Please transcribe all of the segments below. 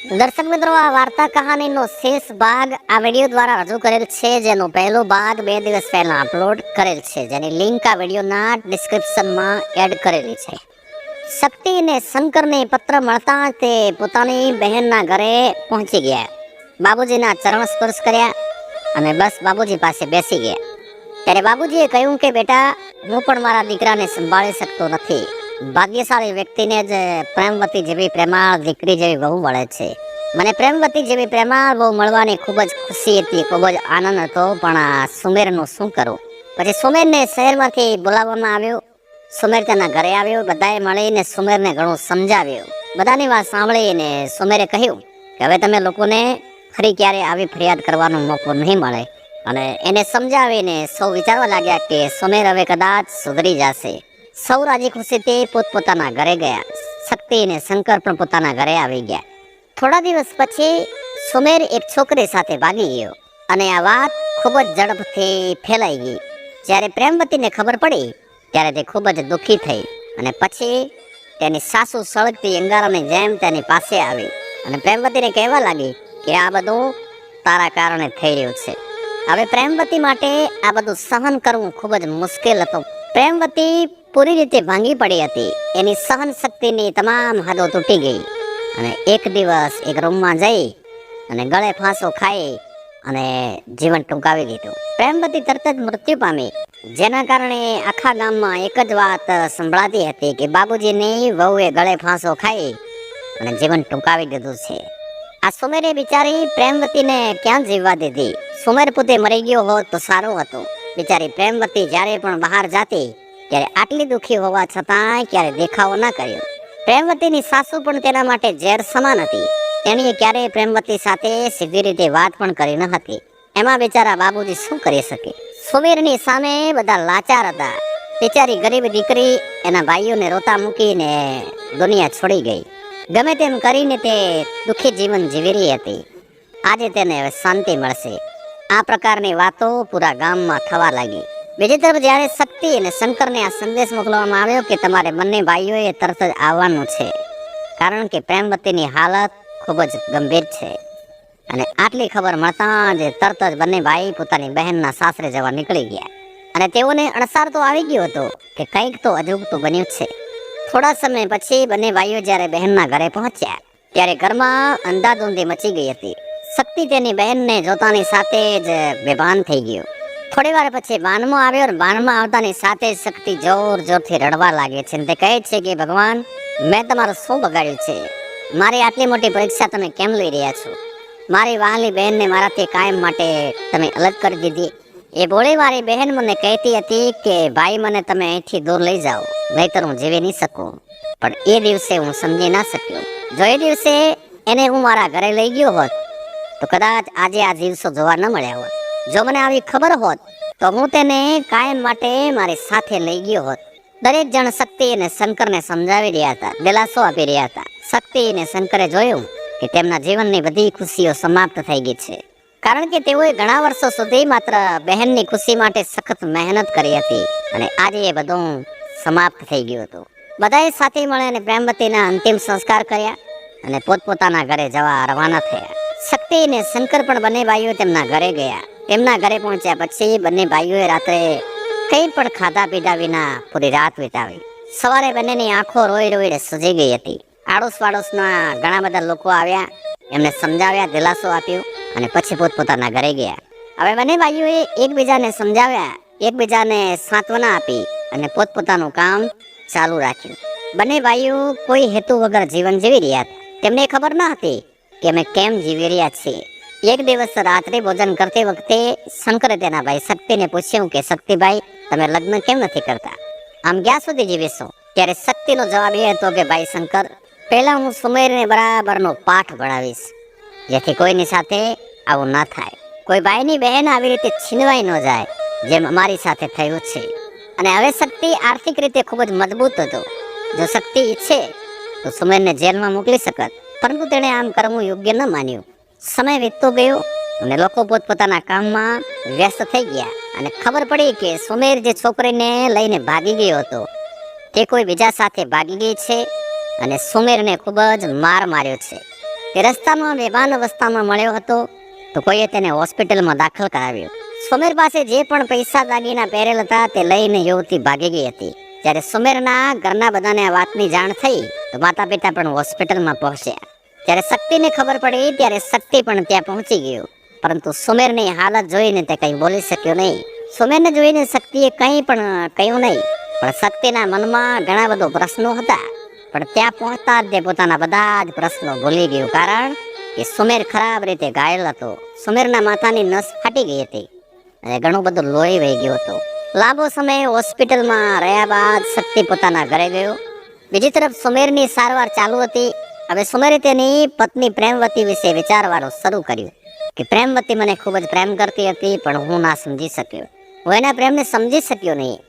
દર્શક મિત્રો, આ વાર્તા કહાનીનો શેષ ભાગ આ વિડીયો દ્વારા રજૂ કરેલ છે, જેનો પહેલો ભાગ 2 દિવસ પહેલા અપલોડ કરેલ છે, જેની લિંક આ વિડીયોના ડિસ્ક્રિપ્શનમાં એડ કરેલી છે. શક્તિ અને શંકરને પત્ર મળતા તે પોતાની બહેનના ઘરે પહોંચી ગયા. બાબુજીના ચરણ સ્પર્શ કર્યા અને બસ બાબુજી પાસે બેસી ગયા. ત્યારે બાબુજીએ કહ્યું કે બેટા, હું પણ મારા દીકરાને સંભાળી શકતો નથી. ભાગ્યશાળી વ્યક્તિને જ પ્રેમવતી જેવી પ્રેમાળ દીકરી જેવી વહુ મળે છે. મને પ્રેમવતી જેવી પ્રેમાળ વહુ મળવાની ખૂબ જ ખુશી હતી, ખૂબ જ આનંદ હતો. પણ આ સુમેરનું શું કરું? પછી સુમેરને શહેરમાંથી બોલાવવામાં આવ્યો. સુમેર તેના ઘરે આવ્યો. બધાએ મળીને સુમેરને ઘણું સમજાવ્યું. બધાની વાત સાંભળીને સુમેરે કહ્યું કે હવે તમે લોકોને ફરી ક્યારે આવી ફરિયાદ કરવાનો મોકો નહીં મળે. અને એને સમજાવીને સૌ વિચારવા લાગ્યા કે સુમેર હવે કદાચ સુધરી જશે. સૌ રાજી ખુશીથી પોતપોતાના ઘરે ગયા. શક્તિ અને શંકર પણ પોતાના ઘરે આવી ગયા. થોડા દિવસ પછી સુમેર એક છોકરી સાથે ભાગી ગયો અને આ વાત ખૂબ જ ઝડપથી ફેલાઈ ગઈ. જ્યારે પ્રેમવતીને ખબર પડી ત્યારે તે ખૂબ જ દુઃખી થઈ અને પછી તેની સાસુ સળગતી અંગારાની જેમ તેની પાસે આવી અને પ્રેમવતીને કહેવા લાગી કે આ બધું તારા કારણે થઈ રહ્યું છે. હવે પ્રેમવતી માટે આ બધું સહન કરવું ખૂબ જ મુશ્કેલ હતું. પ્રેમવતી પૂરી રીતે ભાંગી પડી હતી. એની સહન શક્તિની તમામ હદો તૂટી ગઈ અને એક દિવસ એક રૂમમાં જઈ અને ગળે ફાંસો ખાઈ અને જીવન ટૂંકાવી દીધું. પ્રેમવતી તરત જ મૃત્યુ પામી, જેના કારણે આખા ગામમાં એક જ વાત સંભળાતી હતી કે બાબુજીની વહુએ ગળે ફાંસો ખાઈ અને જીવન ટૂંકાવી દીધું છે. આ સુમેરે બિચારી પ્રેમવતીને ક્યાં જીવવા દીધી? સુમેર પોતે મરી ગયો હોત તો સારું હતું. બિચારી પ્રેમવતી જ્યારે પણ બહાર જાતી ત્યારે આટલી દુઃખી હોવા છતાં ક્યારે દેખાવો ના કર્યો. પ્રેમવતીની સાસુ પણ તેના માટે ઝેર સમાન હતી. તેણીએ ક્યારેય પ્રેમવતી સાથે સીધી રીતે વાત પણ કરી ન હતી. એમાં બિચારા બાબુજી શું કરી શકે? સુમેરની સામે બધા લાચાર હતા. બિચારી ગરીબ દીકરી એના ભાઈઓને રોતા મૂકીને દુનિયા છોડી ગઈ. ગમે તેમ કરીને તે દુઃખી જીવન જીવી રહી હતી. આજે તેને હવે શાંતિ મળશે, આ પ્રકારની વાતો પૂરા ગામમાં થવા લાગી. બીજી તરફ જ્યારે શક્તિ અને શંકરને આ સંદેશ મોકલવામાં આવ્યો કે તમારે બંને ભાઈઓએ તરત જ આવવાનું છે, કારણ કે પ્રેમવતીની હાલત ખૂબ જ ગંભીર છે. અને આટલી ખબર મળતા જ તરત જ બંને ભાઈ પોતાની બહેનના સાસરે જવા નીકળી ગયા. અને તેઓને અણસાર તો આવી ગયો હતો કે કંઈક તો અજુગતું બન્યું છે. થોડા સમય પછી બંને ભાઈઓ જ્યારે બહેનના ઘરે પહોંચ્યા ત્યારે ઘરમાં અંધાધૂંધી મચી ગઈ હતી. શક્તિ તેની બહેનને જોતાની સાથે જ બેભાન થઈ ગયો. થોડી વાર પછી બાનમાં આવ્યો અને બાનમાં આવતાની સાથે શક્તિ જોર જોરથી રડવા લાગે છે. તે કહે છે કે ભગવાન, મેં તમારું શું બગાડ્યું છે? મારી આટલી મોટી પરીક્ષા તમે કેમ લઈ રહ્યા છો? મારી વહાલી બહેનને મારાથી કાયમ માટે તમે અલગ કરી દીધી. એ ભોળી મારી બહેન મને કહેતી હતી કે ભાઈ, મને તમે અહીંથી દૂર લઈ જાઓ, નહીતર હું જીવી નહીં શકું. પણ એ દિવસે હું સમજી ના શક્યો. જો એ દિવસે એને હું મારા ઘરે લઈ ગયો હોત તો કદાચ આજે આ દિવસો જોવા ન મળ્યા હોત. જો મને આવી ખબર હોત તો હું તેને કાયમ માટે મારી સાથે લઈ ગયો હોત. દરેક જણ શક્તિ અને શંકરને સમજાવી રહ્યા હતા, દિલાસો આપી રહ્યા હતા. શક્તિ અને શંકરે જોયું કે તેમના જીવનની બધી ખુશીઓ સમાપ્ત થઈ ગઈ છે, કારણ કે તેઓએ ઘણા વર્ષો સુધી માત્ર બહેનની ખુશી માટે સખત મહેનત કરી હતી અને આજે એ બધું સમાપ્ત થઈ ગયું હતું. બધાએ સાથે મળે અને પ્રેમવતીના અંતિમ સંસ્કાર કર્યા અને પોતપોતાના ઘરે જવા રવાના થયા. શક્તિ અને શંકર પણ બંને ભાઈઓ તેમના ઘરે ગયા. તેમના ઘરે પહોંચ્યા પછી બંને ભાઈઓએ રાત્રે કંઈ પણ ખાધા પીધા વિના પૂરી રાત વિતાવી. સવારે બંનેની આંખો રોઈ રોઈને સૂજી ગઈ હતી. આડોશ પાડોશના ઘણા બધા લોકો આવ્યા, એમને સમજાવ્યા, દિલાસો આપ્યો અને પછી પોતપોતાના ઘરે ગયા. હવે બંને ભાઈઓએ એકબીજાને સમજાવ્યા, એકબીજાને સાંત્વના આપી અને પોતપોતાનું કામ ચાલુ રાખ્યું. બંને ભાઈઓ કોઈ હેતુ વગર જીવન જીવી રહ્યા હતા. તેમને ખબર ન હતી કે અમે કેમ જીવી રહ્યા છીએ. એક દિવસ રાત્રે ભોજન કરતી વખતે શંકરે તેના ભાઈ શક્તિને પૂછ્યું કે શક્તિભાઈ, તમે લગ્ન કેમ નથી કરતા? આમ ક્યાં સુધી જીવીશો? ત્યારે શક્તિનો જવાબ એ હતો કે ભાઈ શંકર, પહેલા હું સુમેરને બરાબરનો પાઠ ભણાવીશ, જેથી કોઈની સાથે આવું ના થાય. કોઈ ભાઈની બહેન આવી રીતે છીનવાઈ ન જાય, જેમ અમારી સાથે થયું છે. અને હવે શક્તિ આર્થિક રીતે ખૂબ જ મજબૂત હતો. જો શક્તિ ઈચ્છે તો સુમેરને જેલમાં મોકલી શકત, પરંતુ તેણે આમ કરવું યોગ્ય ન માન્યું. સમય વીતતો ગયો અને લોકો પોતપોતાના કામમાં વ્યસ્ત થઈ ગયા અને ખબર પડી કે સુમેર જે છોકરીને લઈને ભાગી ગયો હતો તે કોઈ બીજા સાથે ભાગી ગઈ છે અને સુમેરને ખૂબ જ માર માર્યો છે. તે રસ્તામાં બેભાન અવસ્થામાં મળ્યો હતો તો કોઈએ તેને હોસ્પિટલમાં દાખલ કરાવ્યો. સુમેર પાસે જે પણ પૈસા દાગીના પહેરેલ હતા તે લઈને યુવતી ભાગી ગઈ હતી. જ્યારે સુમેરના ઘરના બધાને આ વાતની જાણ થઈ તો માતા પિતા પણ હોસ્પિટલમાં પહોંચ્યા. જ્યારે શક્તિને ખબર પડી ત્યારે શક્તિ પણ ત્યાં પહોંચી ગયો, પરંતુ સુમેરની હાલત જોઈને તે કંઈ બોલી શક્યો નહીં. સુમેરને જોઈને શક્તિએ કંઈ પણ કહ્યું નહીં, પણ શક્તિના મનમાં ઘણા બધા પ્રશ્નો હતા. પણ ત્યાં પહોંચતા જ તે પોતાના બધા જ પ્રશ્નો ભૂલી ગયું, કારણ કે સુમેર ખરાબ રીતે ઘાયલ હતો. સુમેરના માથાની નસ ફાટી ગઈ હતી અને ઘણું બધું લોહી વહી ગયું હતું. લાંબો સમય હોસ્પિટલમાં રહ્યા બાદ શક્તિ પોતાના ઘરે ગયો. બીજી તરફ સુમેરની સારવાર ચાલુ હતી. હવે સુમેરે તેની પત્ની પ્રેમવતી વિશે વિચારવાનું શરૂ કર્યું કે પ્રેમવતી મને ખૂબ જ પ્રેમ કરતી હતી, પણ હું ના સમજી શક્યો. હું એના પ્રેમને સમજી શક્યો નહીં.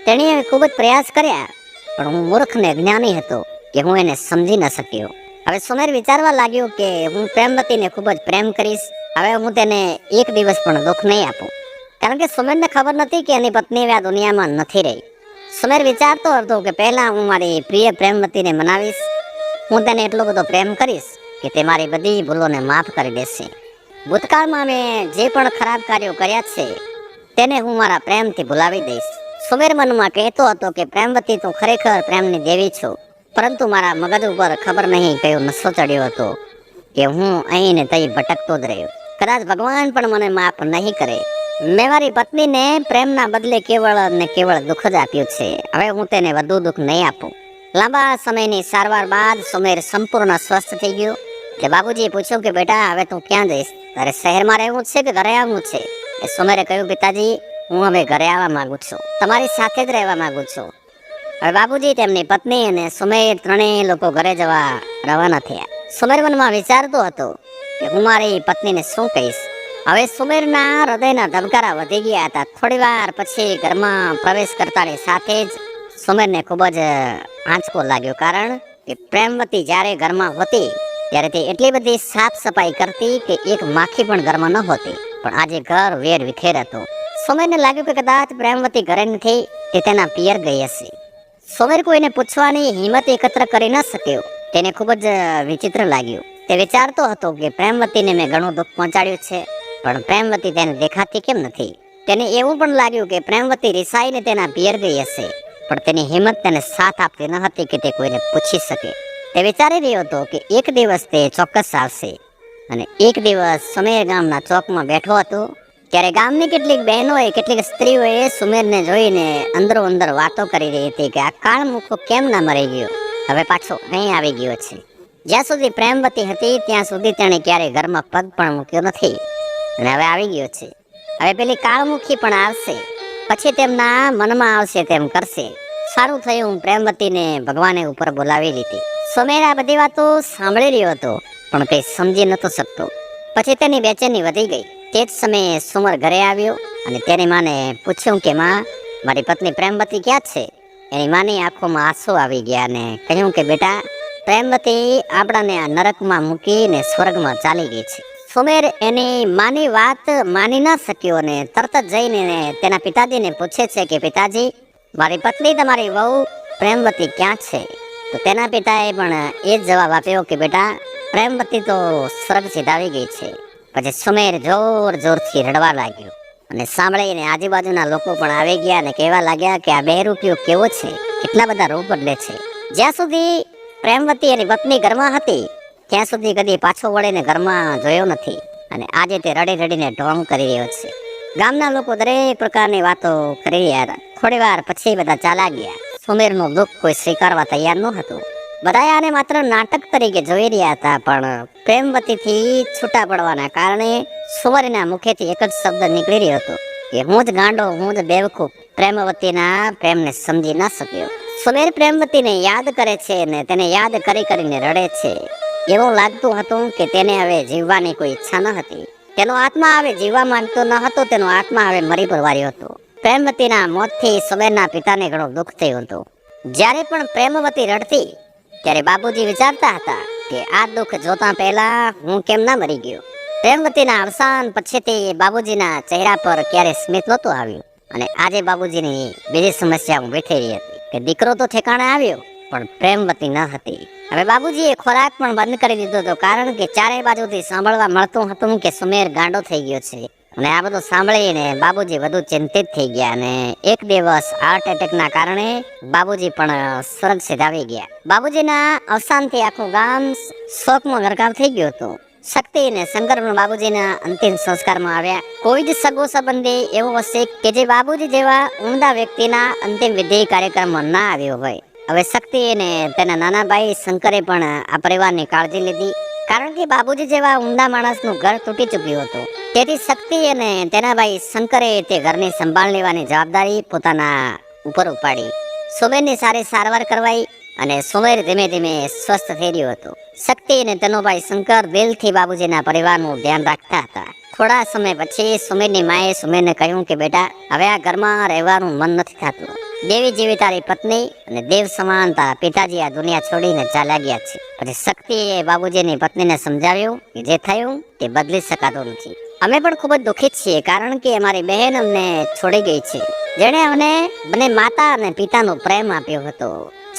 તેણીએ ખૂબ જ પ્રયાસ કર્યા, પણ હું મૂર્ખ ને અજ્ઞાની હતો કે હું એને સમજી ન શક્યો. હવે સુમેર વિચારવા લાગ્યો કે હું પ્રેમવતીને ખૂબ જ પ્રેમ કરીશ. હવે હું તેને એક દિવસ પણ દુઃખ નહીં આપું, કારણ કે સુમેરને ખબર નથી કે એની પત્ની આ દુનિયામાં નથી રહી. સુમેર વિચારતો હતો કે પહેલા હું મારી પ્રિય પ્રેમવતીને મનાવીશ. હું તેને એટલો બધો પ્રેમ કરીશ કે તે મારી બધી ભૂલોને માફ કરી દેશે. ભૂતકાળમાં મેં જે પણ ખરાબ કાર્યો કર્યા છે તેને હું મારા પ્રેમથી ભૂલાવી દઈશ. સુમેર મનમાં કહેતો હતો કે પ્રેમવતી તું ખરેખર પ્રેમની દેવી છો, પરંતુ મારા મગજ ઉપર ખબર નહીં કયો નશો ચડ્યો હતો કે હું અહીં ને તહીં ભટકતો જ રહ્યો. કદાચ ભગવાન પણ મને માફ નહીં કરે. મેં મારી પત્નીને પ્રેમના બદલે કેવળ ને કેવળ દુઃખ જ આપ્યું છે. હવે હું તેને વધુ દુઃખ નહીં આપું. લાંબા સમયની સારવાર બાદ સુમેર સંપૂર્ણ સ્વસ્થ થઈ ગયો. એટલે બાબુજીએ પૂછ્યું કે બેટા હવે તું ક્યાં જઈશ? તારે શહેરમાં રહેવું છે કે ઘરે આવવું છે? એ સુમેરે કહ્યું પિતાજી હું હવે ઘરે આવવા માંગુ છું, તમારી સાથે જ રહેવા માંગુ છું. હવે બાબુજી તેમની પત્ની અને સુમેર ત્રણેય લોકો ઘરે જવા રવાના થયા. સુમેર મનમાં વિચારતો હતો કે હું મારી પત્નીને શું કહીશ. હવે સુમેરના હૃદયના ધબકારા વધી ગયા હતા. થોડી વાર પછી ઘરમાં પ્રવેશ કરતાની સાથે જ સુમેરને ખૂબ જ આંચકો લાગ્યો, કારણ કે પ્રેમવતી જ્યારે ઘરમાં હતી ત્યારે તે એટલી બધી સાફ સફાઈ કરતી કે એક માખી પણ ઘરમાં ન હોતી. પણ આજે ઘર વેર વિખેર હતું. સુમેરને લાગ્યું કે કદાચ પ્રેમવતી ઘરે નથી, તે તેના પિયર ગઈ હશે. સુમેર કોઈને પૂછવાની હિંમત એકત્ર કરી ન શક્યો. તેને ખૂબ જ વિચિત્ર લાગ્યું. તે વિચારતો હતો કે પ્રેમવતીને મેં ઘણું દુઃખ પહોંચાડ્યું છે, પણ પ્રેમવતી તેને દેખાતી કેમ નથી. તેને એવું પણ લાગ્યું કે પ્રેમવતી રિસાઈને તેના પિયર ગઈ હશે, પણ તેની હિંમત તેને સાથ આપતી ન હતી કે તે કોઈને પૂછી શકે. તે વિચારી રહ્યો હતો કે એક દિવસ તે ચોક્કસ આવશે. અને એક દિવસ સુમેર ગામના ચોકમાં બેઠો હતો, ત્યારે ગામની કેટલીક બહેનોએ, કેટલીક સ્ત્રીઓએ સુમેરને જોઈને અંદરો અંદર વાતો કરી રહી હતી કે આ કાળમુખો કેમ ના મરી ગયો, હવે પાછો અહીં આવી ગયો છે. જ્યાં સુધી પ્રેમવતી હતી ત્યાં સુધી તેણે ક્યારેય ઘરમાં પગ પણ મૂક્યો નથી, અને હવે આવી ગયો છે. હવે પેલી કાળમુખી પણ આવશે, પછી તેમના મનમાં આવશે તેમ કરશે. સારું થયું હું પ્રેમવતીને ભગવાને ઉપર બોલાવી લીધી. સુમેર આ બધી વાતો સાંભળી રહ્યો હતો, પણ કંઈ સમજી નતો શકતો. પછી તેની બેચેની વધી ગઈ. તે જ સમયે સુમેર ઘરે આવ્યો અને તેની માને પૂછ્યું કે માં, મારી પત્ની પ્રેમવતી ક્યાં છે? એની માની આંખોમાં આંસુ આવી ગયા અને કહ્યું કે બેટા, પ્રેમવતી આપણાને આ નરકમાં મૂકીને સ્વર્ગમાં ચાલી ગઈ છે. સુમેર એની માની વાત માની ન શક્યો અને તરત જ જઈને તેના પિતાજીને પૂછે છે કે પિતાજી, મારી પત્ની તમારી વહુ પ્રેમવતી ક્યાં છે? તો તેના પિતાએ પણ એ જ જવાબ આપ્યો કે બેટા, પ્રેમવતી તો સ્વર્ગ સીધાવી ગઈ છે. પછી સુમેર જોર જોરથી રડવા લાગ્યો અને સાંભળીને આજુબાજુના લોકો પણ આવી ગયા અને કહેવા લાગ્યા કે આ બહેરૂપિયો કેવો છે, કેટલા બધા રૂપ બદલે છે. જ્યાં સુધી પ્રેમવતી એની પત્ની ઘરમાં હતી ત્યાં સુધી કદી પાછો વળીને ઘરમાં જોયો નથી, અને આજે તે રડી રડીને ઢોંગ કરી રહ્યો છે. ગામના લોકો દરેક પ્રકારની વાતો કરી રહ્યા હતા. થોડી વાર પછી બધા ચાલા ગયા. સુમેરનું દુઃખ કોઈ સ્વીકારવા તૈયાર ન હતું. બધા આને માત્ર નાટક તરીકે જોઈ રહ્યા હતા, પણ પ્રેમવતીથી છૂટા પડવાના કારણે સુમેરના મુખેથી એક જ શબ્દ નીકળી રહ્યો હતો કે હું જ ગાંડો, હું જ બેવકૂફ પ્રેમવતીના પ્રેમને સમજી ન શક્યો. સુમેર પ્રેમવતીને યાદ કરે છે અને તેને યાદ કરી કરીને રડે છે. એવું લાગતું હતું કે તેને હવે જીવવાની કોઈ ઈચ્છા ન હતી. તેનો આત્મા હવે જીવવા માંગતો ન હતો, તેનો આત્મા હવે મરી પરવાર્યો હતો. પ્રેમવતીના મોતથી સુમેરના પિતાને ઘણું દુઃખ થયું હતું. જ્યારે પણ પ્રેમવતી રડતી ત્યારે બાબુજી વિચારતા હતા કે આ દુઃખ જોતા પહેલા હું કેમ ના મરી ગયો. પ્રેમવતીના અવસાન પછીથી બાબુજીના ચહેરા પર ક્યારે સ્મિત નહોતું આવ્યું, અને આજે બાબુજીની બીજી સમસ્યા ઊભી થઈ રહી હતી કે દીકરો તો ઠેકાણે આવ્યો, પણ પ્રેમવતી ન હતી. હવે બાબુજીએ ખોરાક પણ બંધ કરી દીધો હતો, કારણ કે ચારે બાજુથી સાંભળવા મળતું હતું કે સુમેર ગાંડો થઈ ગયો છે. અને આ બધું સાંભળીને બાબુજી વધુ ચિંતિત થઈ ગયા અને એક દિવસ હાર્ટ એટેકના કારણે બાબુજી પણ સ્વર્ગ સિધાવી ગયા. બાબુજીના અવસાનથી આખું ગામ શોકમાં ગરકાવ થઈ ગયું હતું. શક્તિ અને શંકર પણ બાબુજીના અંતિમ સંસ્કારમાં આવ્યા. કોઈ જ સગો સંબંધી એવો હશે કે જે બાબુજી જેવા ઉમદા વ્યક્તિના અંતિમ વિધિ કાર્યક્રમમાં ના આવ્યો હોય. હવે શક્તિ અને તેના નાના ભાઈ શંકરે પણ આ પરિવારની કાળજી લીધી, કારણ કે બાબુજી જેવા ઉમદા માણસનું ઘર તૂટી ચૂક્યું હતું. તેથી શક્તિ અને તેના ભાઈ શંકરે તે ઘરની સંભાળ લેવાની જવાબદારી પોતાના ઉપર ઉપાડી. સુમેરની સારી સારવાર કરવાઈ અને સુમેર ધીમે ધીમે સ્વસ્થ થઈ રહ્યો હતો. શક્તિ અને તેનો ભાઈ શંકર દિલથી બાબુજીના પરિવારનું ધ્યાન રાખતા હતા. થોડા સમય પછી સુમેરની માએ સુમેરને કહ્યું કે બેટા, હવે આ ઘરમાં રહેવાનું મન નથી થતું. દેવી જેવી તારી પત્ની અને દેવ સમાન તારા પિતાજી આ દુનિયા છોડીને ચાલ્યા ગયા છે. પછી શક્તિએ બાબુજીની પત્નીને સમજાવ્યું કે જે થયું તે બદલી શકાતું નથી. અમે પણ ખૂબ જ દુઃખિત છીએ, કારણ કે અમારી બહેન અમને છોડી ગઈ છે, જેણે અમને બંને માતા અને પિતાનો પ્રેમ આપ્યો હતો.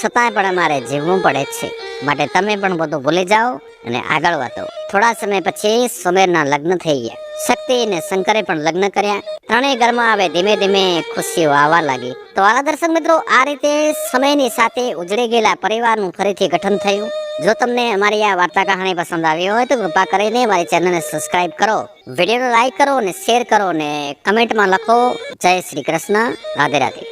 છતાંય પણ અમારે જીવવું પડે છે. માટે તમે પણ બધું ભૂલી જાઓ અને આગળ વધો. થોડા સમય પછી સુમેરના લગ્ન થઈ ગયા. શક્તિ અને શંકરે પણ લગ્ન કર્યા. ત્રણેય ઘરમાં હવે ધીમે ધીમે ખુશીઓ આવવા લાગી. તો આ દર્શક મિત્રો, આ રીતે સમયની સાથે ઉજળી ગયેલા પરિવારનું ફરીથી ગઠન થયું. જો તમને અમારી આ વાર્તા કહાની પસંદ આવી હોય તો કૃપા કરીને મારી ચેનલને સબસ્ક્રાઇબ કરો, વિડીયોને લાઈક કરો અને શેર કરો અને કમેન્ટમાં લખો જય શ્રી કૃષ્ણ, રાધે રાધે.